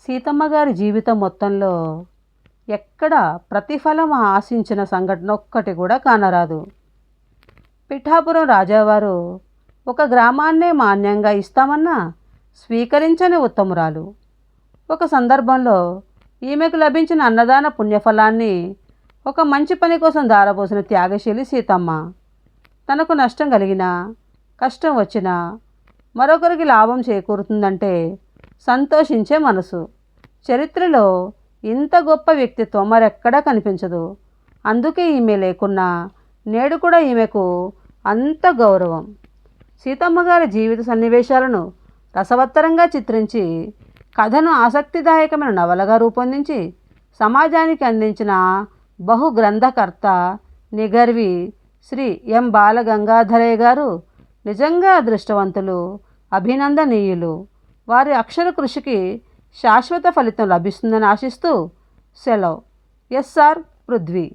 సీతమ్మ గారి జీవితం మొత్తంలో ఎక్కడ ప్రతిఫలం ఆశించిన సంఘటన ఒక్కటి కూడా కానరాదు. పిఠాపురం రాజావారు ఒక గ్రామాన్నే మాన్యంగా ఇస్తామన్నా స్వీకరించని ఉత్తమురాలు. ఒక సందర్భంలో ఈమెకు లభించిన అన్నదాన పుణ్యఫలాన్ని ఒక మంచి పని కోసం దారపోసిన త్యాగశీలి సీతమ్మ. తనకు నష్టం కలిగినా, కష్టం వచ్చినా, మరొకరికి లాభం చేకూరుతుందంటే సంతోషించే మనసు. చరిత్రలో ఇంత గొప్ప వ్యక్తిత్వం మరెక్కడా కనిపించదు. అందుకే ఈమె లేకున్నా నేడు కూడా ఈమెకు అంత గౌరవం. సీతమ్మ గారి జీవిత సన్నివేశాలను రసవత్తరంగా చిత్రించి, కథను ఆసక్తిదాయకమైన నవలగా రూపొందించి సమాజానికి అందించిన బహుగ్రంథకర్త, నిగర్వి శ్రీ ఎం బాలగంగాధరయ్య గారు నిజంగా అదృష్టవంతులు, అభినందనీయులు. వారి అక్షర కృషికి శాశ్వత ఫలితం లభిస్తుందని ఆశిస్తూ సెలవు. ఎస్ఆర్ పృథ్వీ.